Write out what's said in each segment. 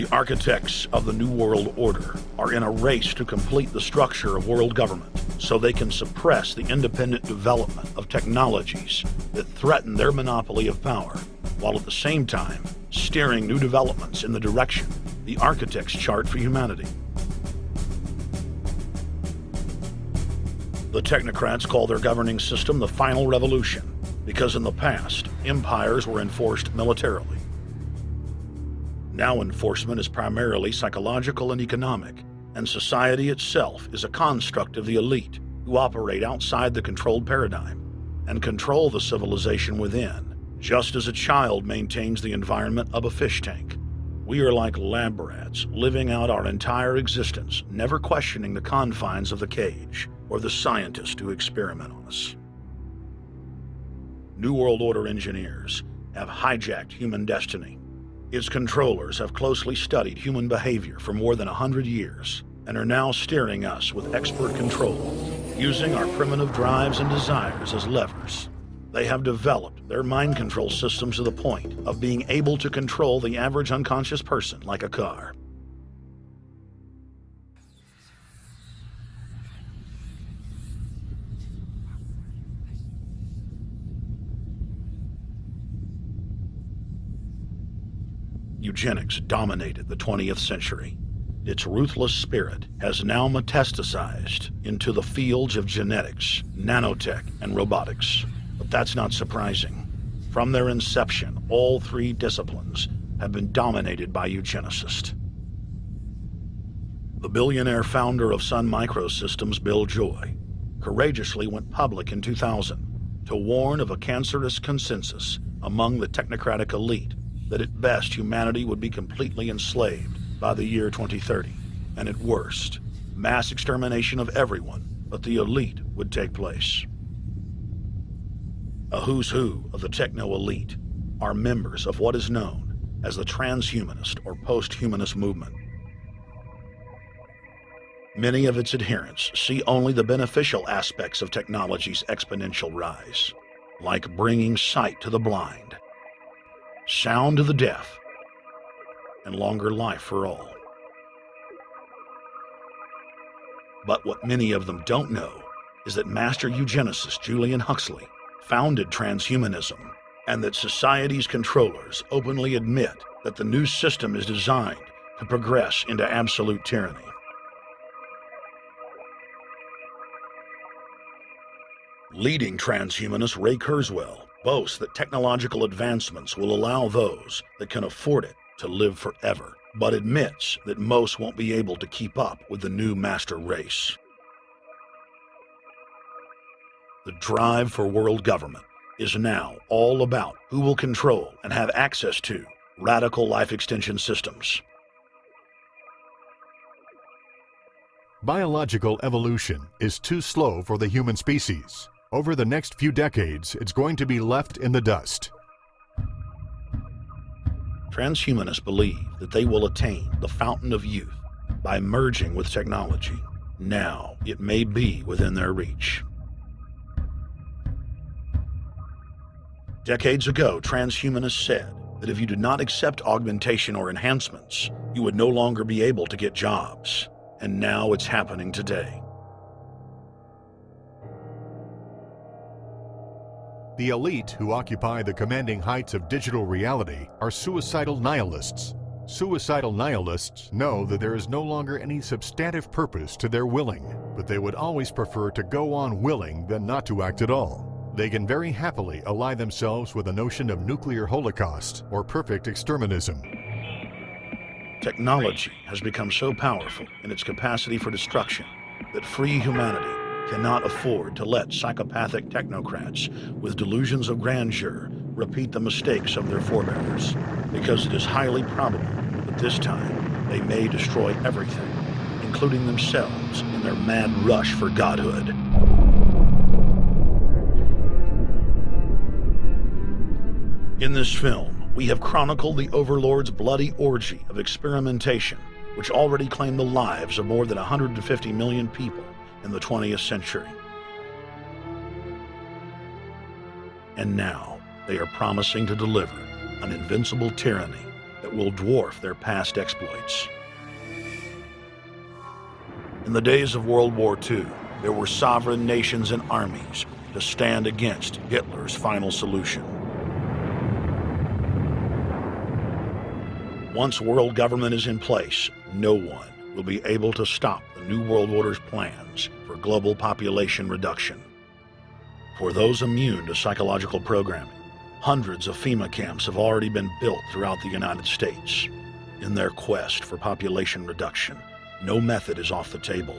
The architects of the New World Order are in a race to complete the structure of world government so they can suppress the independent development of technologies that threaten their monopoly of power, while at the same time steering new developments in the direction the architects chart for humanity. The technocrats call their governing system the final revolution because in the past, empires were enforced militarily. Now enforcement is primarily psychological and economic, and society itself is a construct of the elite who operate outside the controlled paradigm and control the civilization within, just as a child maintains the environment of a fish tank. We are like lab rats, living out our entire existence, never questioning the confines of the cage or the scientist who experiment on us. New World Order engineers have hijacked human destiny. Its controllers have closely studied human behavior for more than 100 years and are now steering us with expert control, using our primitive drives and desires as levers. They have developed their mind control systems to the point of being able to control the average unconscious person like a car. Eugenics dominated the 20th century. Its ruthless spirit has now metastasized into the fields of genetics, nanotech, and robotics. But that's not surprising. From their inception, all three disciplines have been dominated by eugenicists. The billionaire founder of Sun Microsystems, Bill Joy, courageously went public in 2000 to warn of a cancerous consensus among the technocratic elite that at best humanity would be completely enslaved by the year 2030, and at worst, mass extermination of everyone but the elite would take place. A who's who of the techno-elite are members of what is known as the transhumanist or post-humanist movement. Many of its adherents see only the beneficial aspects of technology's exponential rise, like bringing sight to the blind, sound to the deaf, and longer life for all. But what many of them don't know is that master eugenicist Julian Huxley founded transhumanism, and that society's controllers openly admit that the new system is designed to progress into absolute tyranny. Leading transhumanist Ray Kurzweil boasts that technological advancements will allow those that can afford it to live forever, but admits that most won't be able to keep up with the new master race. The drive for world government is now all about who will control and have access to radical life extension systems. Biological evolution is too slow for the human species. Over the next few decades, it's going to be left in the dust. Transhumanists believe that they will attain the fountain of youth by merging with technology. Now, it may be within their reach. Decades ago, transhumanists said that if you did not accept augmentation or enhancements, you would no longer be able to get jobs. And now it's happening today. The elite who occupy the commanding heights of digital reality are suicidal nihilists. Suicidal nihilists know that there is no longer any substantive purpose to their willing, but they would always prefer to go on willing than not to act at all. They can very happily ally themselves with the notion of nuclear holocaust or perfect exterminism. Technology has become so powerful in its capacity for destruction that free humanity cannot afford to let psychopathic technocrats with delusions of grandeur repeat the mistakes of their forebears, because it is highly probable that this time they may destroy everything, including themselves in their mad rush for godhood. In this film, we have chronicled the Overlord's bloody orgy of experimentation, which already claimed the lives of more than 150 million people in the 20th century. And now, they are promising to deliver an invincible tyranny that will dwarf their past exploits. In the days of World War II, there were sovereign nations and armies to stand against Hitler's final solution. Once world government is in place, no one will be able to stop the New World Order's plans for global population reduction. For those immune to psychological programming, hundreds of FEMA camps have already been built throughout the United States. In their quest for population reduction, no method is off the table.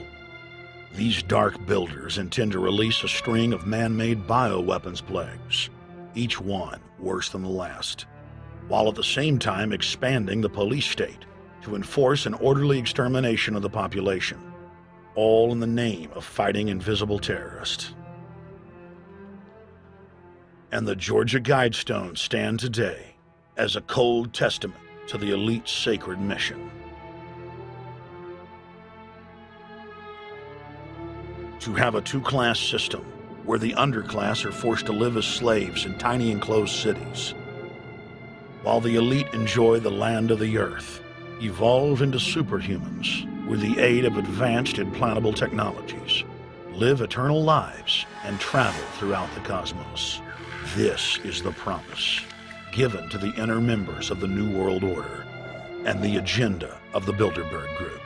These dark builders intend to release a string of man-made bioweapons plagues, each one worse than the last, while at the same time expanding the police state to enforce an orderly extermination of the population, all in the name of fighting invisible terrorists. And the Georgia Guidestones stand today as a cold testament to the elite's sacred mission. To have a two-class system where the underclass are forced to live as slaves in tiny enclosed cities, while the elite enjoy the land of the earth, evolve into superhumans with the aid of advanced implantable technologies, live eternal lives, and travel throughout the cosmos. This is the promise given to the inner members of the New World Order and the agenda of the Bilderberg Group.